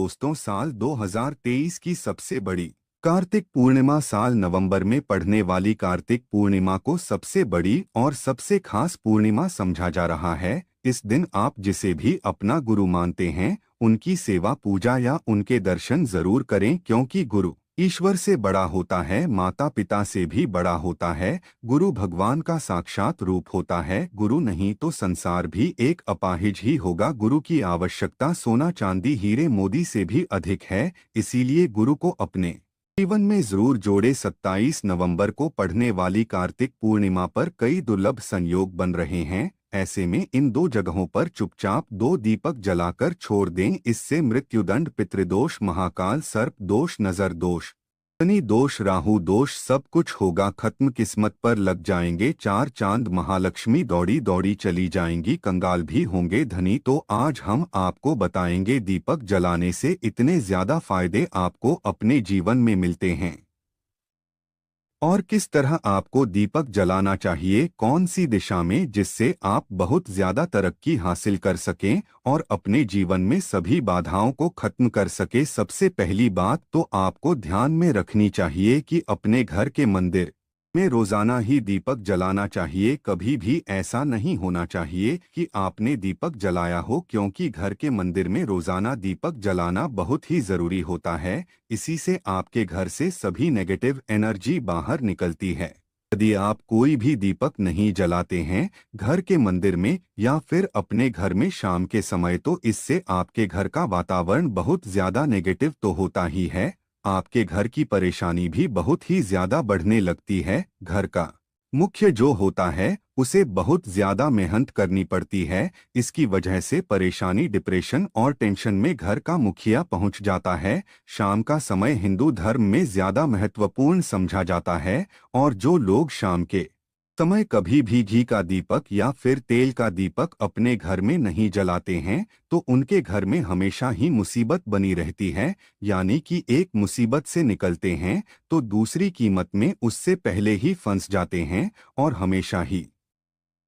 दोस्तों, साल 2023 की सबसे बड़ी कार्तिक पूर्णिमा साल नवंबर में पड़ने वाली कार्तिक पूर्णिमा को सबसे बड़ी और सबसे खास पूर्णिमा समझा जा रहा है। इस दिन आप जिसे भी अपना गुरु मानते हैं, उनकी सेवा पूजा या उनके दर्शन जरूर करें, क्योंकि गुरु ईश्वर से बड़ा होता है, माता पिता से भी बड़ा होता है। गुरु भगवान का साक्षात रूप होता है। गुरु नहीं तो संसार भी एक अपाहिज ही होगा। गुरु की आवश्यकता सोना चांदी हीरे मोती से भी अधिक है। इसीलिए गुरु को अपने जीवन में जरूर जोड़े। 27 नवंबर को पड़ने वाली कार्तिक पूर्णिमा पर कई दुर्लभ संयोग बन रहे हैं। ऐसे में इन दो जगहों पर चुपचाप 2 दीपक जलाकर छोड़ दें। इससे मृत्युदंड, पितृदोष, महाकाल सर्प दोष, नजर दोष, शनि दोष, राहु दोष सब कुछ होगा खत्म। किस्मत पर लग जाएंगे 4 चांद। महालक्ष्मी दौड़ी दौड़ी चली जाएंगी। कंगाल भी होंगे धनी। तो आज हम आपको बताएंगे दीपक जलाने से इतने ज्यादा फायदे आपको अपने जीवन में मिलते हैं और किस तरह आपको दीपक जलाना चाहिए, कौन सी दिशा में, जिससे आप बहुत ज्यादा तरक्की हासिल कर सकें और अपने जीवन में सभी बाधाओं को खत्म कर सके। सबसे पहली बात तो आपको ध्यान में रखनी चाहिए कि अपने घर के मंदिर में रोजाना ही दीपक जलाना चाहिए। कभी भी ऐसा नहीं होना चाहिए कि आपने दीपक जलाया हो, क्योंकि घर के मंदिर में रोजाना दीपक जलाना बहुत ही जरूरी होता है। इसी से आपके घर से सभी नेगेटिव एनर्जी बाहर निकलती है। यदि आप कोई भी दीपक नहीं जलाते हैं घर के मंदिर में या फिर अपने घर में शाम के समय, तो इससे आपके घर का वातावरण बहुत ज्यादा नेगेटिव तो होता ही है। आपके घर की परेशानी भी बहुत ही ज्यादा बढ़ने लगती है। घर का मुख्य जो होता है उसे बहुत ज्यादा मेहनत करनी पड़ती है। इसकी वजह से परेशानी, डिप्रेशन और टेंशन में घर का मुखिया पहुंच जाता है। शाम का समय हिंदू धर्म में ज्यादा महत्वपूर्ण समझा जाता है और जो लोग शाम के समय कभी भी घी का दीपक या फिर तेल का दीपक अपने घर में नहीं जलाते हैं, तो उनके घर में हमेशा ही मुसीबत बनी रहती है। यानी कि एक मुसीबत से निकलते हैं तो दूसरी कीमत में उससे पहले ही फंस जाते हैं और हमेशा ही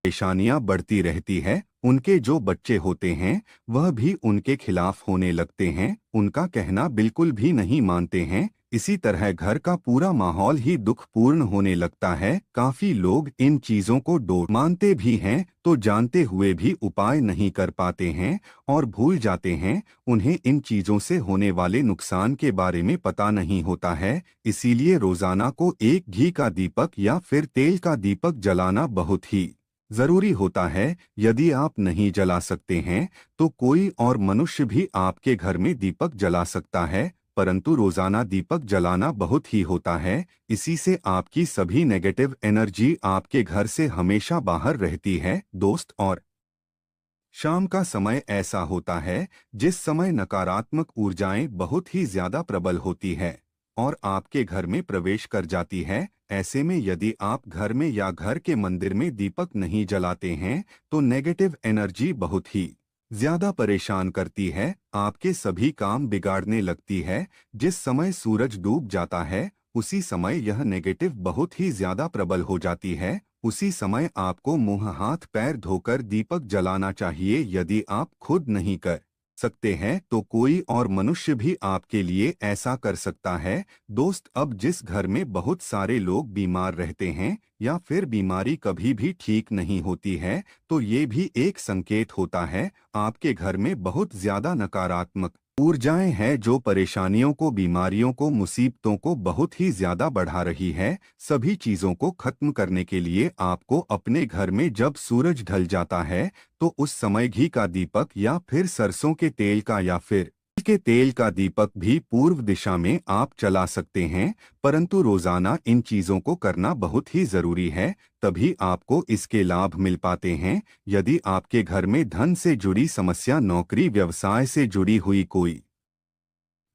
परेशानियां बढ़ती रहती है। उनके जो बच्चे होते हैं वह भी उनके खिलाफ होने लगते हैं, उनका कहना बिल्कुल भी नहीं मानते हैं। इसी तरह घर का पूरा माहौल ही दुखपूर्ण होने लगता है। काफी लोग इन चीजों को डोर मानते भी हैं, तो जानते हुए भी उपाय नहीं कर पाते हैं और भूल जाते हैं। उन्हें इन चीजों से होने वाले नुकसान के बारे में पता नहीं होता है। इसीलिए रोजाना को एक घी का दीपक या फिर तेल का दीपक जलाना बहुत ही जरूरी होता है। यदि आप नहीं जला सकते हैं तो कोई और मनुष्य भी आपके घर में दीपक जला सकता है, परंतु रोजाना दीपक जलाना बहुत ही होता है। इसी से आपकी सभी नेगेटिव एनर्जी आपके घर से हमेशा बाहर रहती है। दोस्त, और शाम का समय ऐसा होता है जिस समय नकारात्मक ऊर्जाएं बहुत ही ज्यादा प्रबल होती है और आपके घर में प्रवेश कर जाती है। ऐसे में यदि आप घर में या घर के मंदिर में दीपक नहीं जलाते हैं तो नेगेटिव एनर्जी बहुत ही ज्यादा परेशान करती है, आपके सभी काम बिगाड़ने लगती है। जिस समय सूरज डूब जाता है उसी समय यह नेगेटिव बहुत ही ज्यादा प्रबल हो जाती है। उसी समय आपको मुंह हाथ पैर धोकर दीपक जलाना चाहिए। यदि आप खुद नहीं कर सकते हैं तो कोई और मनुष्य भी आपके लिए ऐसा कर सकता है। दोस्त, अब जिस घर में बहुत सारे लोग बीमार रहते हैं या फिर बीमारी कभी भी ठीक नहीं होती है, तो ये भी एक संकेत होता है आपके घर में बहुत ज्यादा नकारात्मक ऊर्जाएं हैं जो परेशानियों को, बीमारियों को, मुसीबतों को बहुत ही ज्यादा बढ़ा रही है। सभी चीजों को खत्म करने के लिए आपको अपने घर में जब सूरज ढल जाता है तो उस समय घी का दीपक या फिर सरसों के तेल का या फिर तिल के तेल का दीपक भी पूर्व दिशा में आप चला सकते हैं। परंतु रोजाना इन चीजों को करना बहुत ही जरूरी है, तभी आपको इसके लाभ मिल पाते हैं। यदि आपके घर में धन से जुड़ी समस्या, नौकरी व्यवसाय से जुड़ी हुई कोई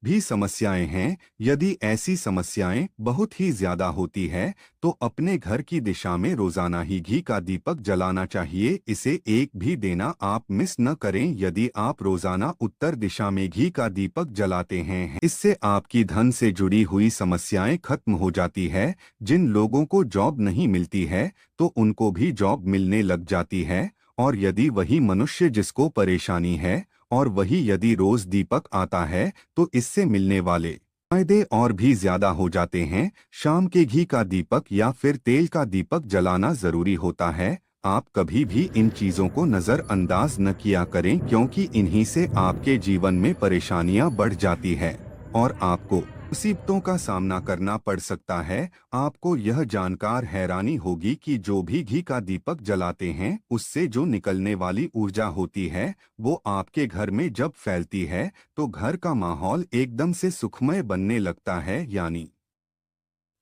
भी समस्याएं हैं, यदि ऐसी समस्याएं बहुत ही ज्यादा होती है तो अपने घर की दिशा में रोजाना ही घी का दीपक जलाना चाहिए। इसे एक भी देना आप मिस न करें। यदि आप रोजाना उत्तर दिशा में घी का दीपक जलाते हैं, इससे आपकी धन से जुड़ी हुई समस्याएं खत्म हो जाती है। जिन लोगों को जॉब नहीं मिलती है तो उनको भी जॉब मिलने लग जाती है, और यदि वही मनुष्य जिसको परेशानी है और वही यदि रोज दीपक आता है तो इससे मिलने वाले फायदे और भी ज्यादा हो जाते हैं। शाम के घी का दीपक या फिर तेल का दीपक जलाना जरूरी होता है। आप कभी भी इन चीजों को नजरअंदाज न किया करें, क्योंकि इन्हीं से आपके जीवन में परेशानियां बढ़ जाती है और आपको मुसीबतों का सामना करना पड़ सकता है। आपको यह जानकर हैरानी होगी कि जो भी घी का दीपक जलाते हैं उससे जो निकलने वाली ऊर्जा होती है वो आपके घर में जब फैलती है तो घर का माहौल एकदम से सुखमय बनने लगता है, यानी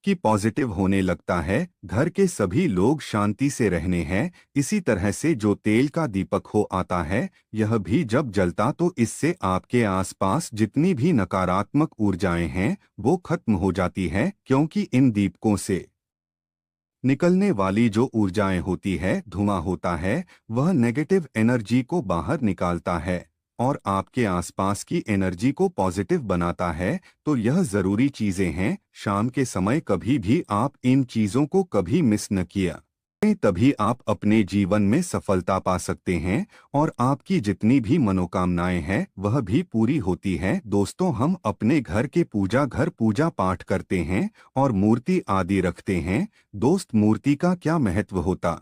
कि पॉजिटिव होने लगता है। घर के सभी लोग शांति से रहने हैं। इसी तरह से जो तेल का दीपक हो आता है, यह भी जब जलता तो इससे आपके आसपास जितनी भी नकारात्मक ऊर्जाएं हैं वो खत्म हो जाती है, क्योंकि इन दीपकों से निकलने वाली जो ऊर्जाएं होती है, धुआं होता है, वह नेगेटिव एनर्जी को बाहर निकालता है और आपके आसपास की एनर्जी को पॉजिटिव बनाता है। तो यह जरूरी चीजें हैं। शाम के समय कभी भी आप इन चीजों को कभी मिस न किया, तभी आप अपने जीवन में सफलता पा सकते हैं और आपकी जितनी भी मनोकामनाएं हैं वह भी पूरी होती हैं। दोस्तों, हम अपने घर के पूजा पाठ करते हैं और मूर्ति आदि रखते हैं। दोस्त, मूर्ति का क्या महत्व होता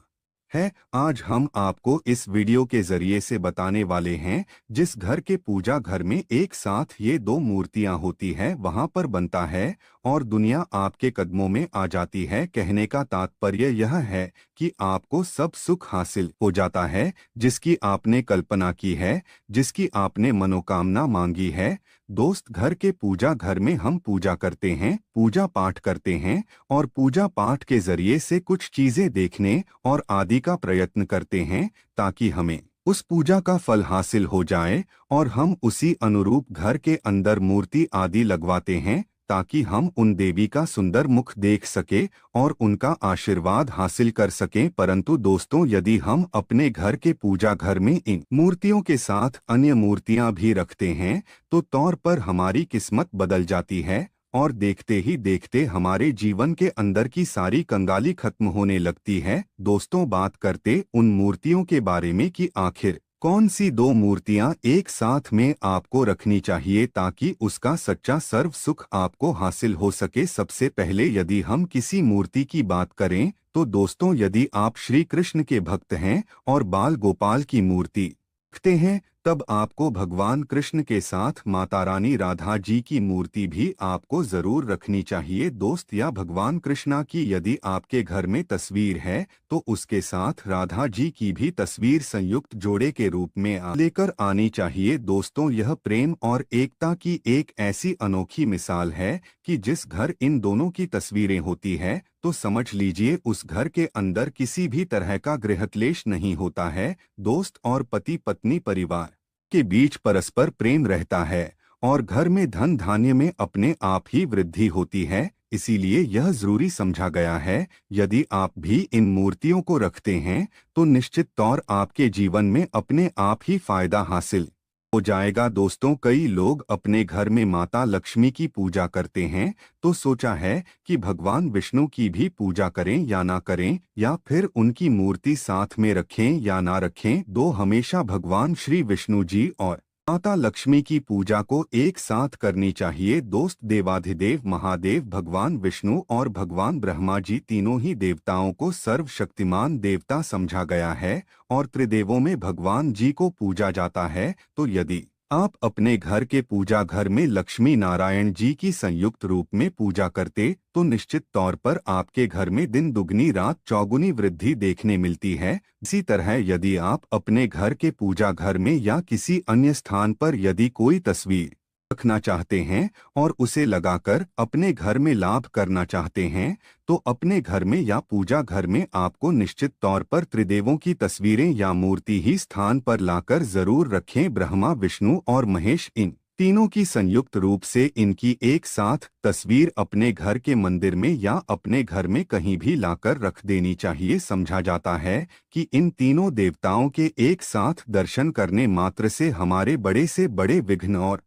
है, आज हम आपको इस वीडियो के जरिए से बताने वाले हैं। जिस घर के पूजा घर में एक साथ ये दो मूर्तियां होती है वहां पर बनता है और दुनिया आपके कदमों में आ जाती है। कहने का तात्पर्य यह है कि आपको सब सुख हासिल हो जाता है जिसकी आपने कल्पना की है, जिसकी आपने मनोकामना मांगी है। दोस्त, घर के पूजा घर में हम पूजा करते हैं, पूजा पाठ करते हैं और पूजा पाठ के जरिए से कुछ चीजें देखने और आदि का प्रयत्न करते हैं ताकि हमें उस पूजा का फल हासिल हो जाए और हम उसी अनुरूप घर के अंदर मूर्ति आदि लगवाते हैं ताकि हम उन देवी का सुंदर मुख देख सके और उनका आशीर्वाद हासिल कर सकें। परंतु दोस्तों, यदि हम अपने घर के पूजा घर में इन मूर्तियों के साथ अन्य मूर्तियां भी रखते हैं तो तौर पर हमारी किस्मत बदल जाती है और देखते ही देखते हमारे जीवन के अंदर की सारी कंगाली खत्म होने लगती है। दोस्तों, बात करते उन मूर्तियों के बारे में कि आखिर कौन सी दो मूर्तियां एक साथ में आपको रखनी चाहिए ताकि उसका सच्चा सर्व सुख आपको हासिल हो सके। सबसे पहले यदि हम किसी मूर्ति की बात करें तो दोस्तों, यदि आप श्री कृष्ण के भक्त हैं और बाल गोपाल की मूर्ति रखते हैं तब आपको भगवान कृष्ण के साथ माता रानी राधा जी की मूर्ति भी आपको जरूर रखनी चाहिए। दोस्त, या भगवान कृष्णा की यदि आपके घर में तस्वीर है तो उसके साथ राधा जी की भी तस्वीर संयुक्त जोड़े के रूप में लेकर आनी चाहिए। दोस्तों, यह प्रेम और एकता की एक ऐसी अनोखी मिसाल है कि जिस घर इन दोनों की तस्वीरें होती है तो समझ लीजिए उस घर के अंदर किसी भी तरह का गृहक्लेश नहीं होता है। दोस्त, और पति पत्नी परिवार के बीच परस्पर प्रेम रहता है और घर में धन धान्य में अपने आप ही वृद्धि होती है। इसीलिए यह जरूरी समझा गया है, यदि आप भी इन मूर्तियों को रखते हैं तो निश्चित तौर आपके जीवन में अपने आप ही फायदा हासिल हो जाएगा। दोस्तों, कई लोग अपने घर में माता लक्ष्मी की पूजा करते हैं तो सोचा है कि भगवान विष्णु की भी पूजा करें या ना करें, या फिर उनकी मूर्ति साथ में रखें या ना रखें। दो हमेशा भगवान श्री विष्णु जी और माता लक्ष्मी की पूजा को एक साथ करनी चाहिए। दोस्त, देवाधिदेव महादेव भगवान विष्णु और भगवान ब्रह्मा जी तीनों ही देवताओं को सर्वशक्तिमान देवता समझा गया है और त्रिदेवों में भगवान जी को पूजा जाता है। तो यदि आप अपने घर के पूजा घर में लक्ष्मी नारायण जी की संयुक्त रूप में पूजा करते तो निश्चित तौर पर आपके घर में दिन दुगनी रात चौगुनी वृद्धि देखने मिलती है। इसी तरह यदि आप अपने घर के पूजा घर में या किसी अन्य स्थान पर यदि कोई तस्वीर रखना चाहते हैं और उसे लगाकर अपने घर में लाभ करना चाहते हैं तो अपने घर में या पूजा घर में आपको निश्चित तौर पर त्रिदेवों की तस्वीरें या मूर्ति ही स्थान पर लाकर जरूर रखें। ब्रह्मा विष्णु और महेश इन तीनों की संयुक्त रूप से इनकी एक साथ तस्वीर अपने घर के मंदिर में या अपने घर में कहीं भी लाकर रख देनी चाहिए। समझा जाता है कि इन तीनों देवताओं के एक साथ दर्शन करने मात्र से हमारे बड़े से बड़े विघ्न और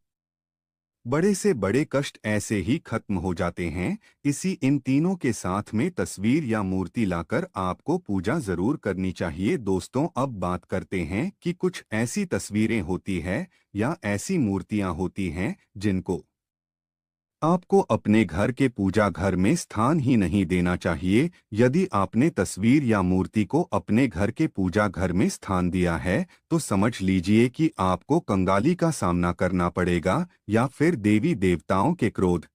बड़े से बड़े कष्ट ऐसे ही खत्म हो जाते हैं। इन तीनों के साथ में तस्वीर या मूर्ति लाकर आपको पूजा जरूर करनी चाहिए। दोस्तों, अब बात करते हैं कि कुछ ऐसी तस्वीरें होती है या ऐसी मूर्तियां होती हैं जिनको आपको अपने घर के पूजा घर में स्थान ही नहीं देना चाहिए। यदि आपने तस्वीर या मूर्ति को अपने घर के पूजा घर में स्थान दिया है तो समझ लीजिए कि आपको कंगाली का सामना करना पड़ेगा या फिर देवी देवताओं के क्रोध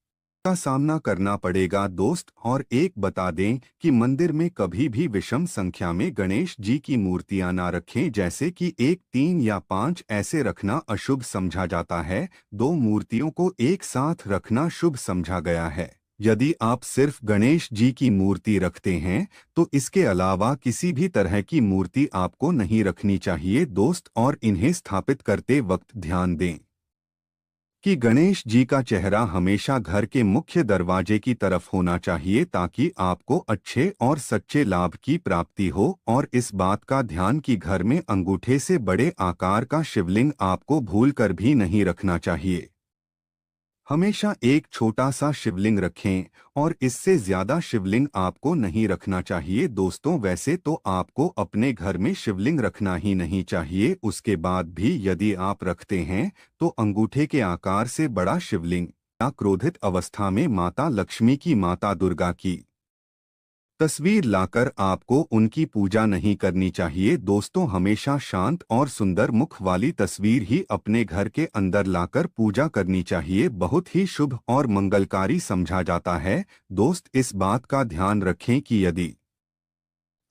का सामना करना पड़ेगा। दोस्त, और एक बता दें कि मंदिर में कभी भी विषम संख्या में गणेश जी की मूर्तियां ना रखें, जैसे कि 1, 3 या 5 ऐसे रखना अशुभ समझा जाता है। 2 मूर्तियों को एक साथ रखना शुभ समझा गया है। यदि आप सिर्फ गणेश जी की मूर्ति रखते हैं तो इसके अलावा किसी भी तरह की मूर्ति आपको नहीं रखनी चाहिए। दोस्त, और इन्हें स्थापित करते वक्त ध्यान दें कि गणेश जी का चेहरा हमेशा घर के मुख्य दरवाजे की तरफ होना चाहिए ताकि आपको अच्छे और सच्चे लाभ की प्राप्ति हो। और इस बात का ध्यान कि घर में अंगूठे से बड़े आकार का शिवलिंग आपको भूलकर भी नहीं रखना चाहिए। हमेशा एक छोटा सा शिवलिंग रखें और इससे ज्यादा शिवलिंग आपको नहीं रखना चाहिए। दोस्तों, वैसे तो आपको अपने घर में शिवलिंग रखना ही नहीं चाहिए। उसके बाद भी यदि आप रखते हैं तो अंगूठे के आकार से बड़ा शिवलिंग या क्रोधित अवस्था में माता लक्ष्मी की, माता दुर्गा की तस्वीर लाकर आपको उनकी पूजा नहीं करनी चाहिए। दोस्तों, हमेशा शांत और सुंदर मुख वाली तस्वीर ही अपने घर के अंदर लाकर पूजा करनी चाहिए। बहुत ही शुभ और मंगलकारी समझा जाता है। दोस्त, इस बात का ध्यान रखें कि यदि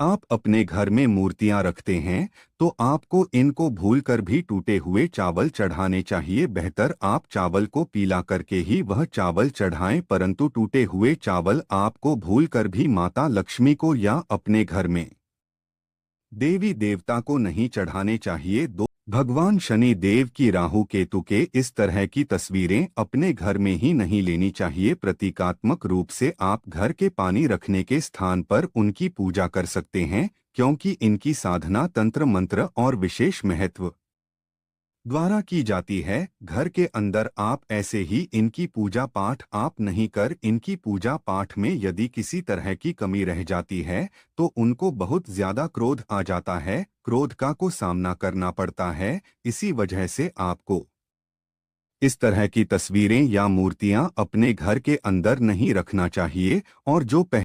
आप अपने घर में मूर्तियां रखते हैं तो आपको इनको भूलकर भी टूटे हुए चावल चढ़ाने चाहिए। बेहतर आप चावल को पीला करके ही वह चावल चढ़ाएं, परंतु टूटे हुए चावल आपको भूलकर भी माता लक्ष्मी को या अपने घर में देवी देवता को नहीं चढ़ाने चाहिए। भगवान शनि देव की, राहु केतु के इस तरह की तस्वीरें अपने घर में ही नहीं लेनी चाहिए। प्रतीकात्मक रूप से आप घर के पानी रखने के स्थान पर उनकी पूजा कर सकते हैं, क्योंकि इनकी साधना तंत्र मंत्र और विशेष महत्व द्वारा की जाती है। घर के अंदर आप ऐसे ही इनकी पूजा पाठ आप नहीं कर, इनकी पूजा पाठ में यदि किसी तरह की कमी रह जाती है तो उनको बहुत ज्यादा क्रोध आ जाता है, क्रोध का को सामना करना पड़ता है। इसी वजह से आपको इस तरह की तस्वीरें या मूर्तियां अपने घर के अंदर नहीं रखना चाहिए। और जो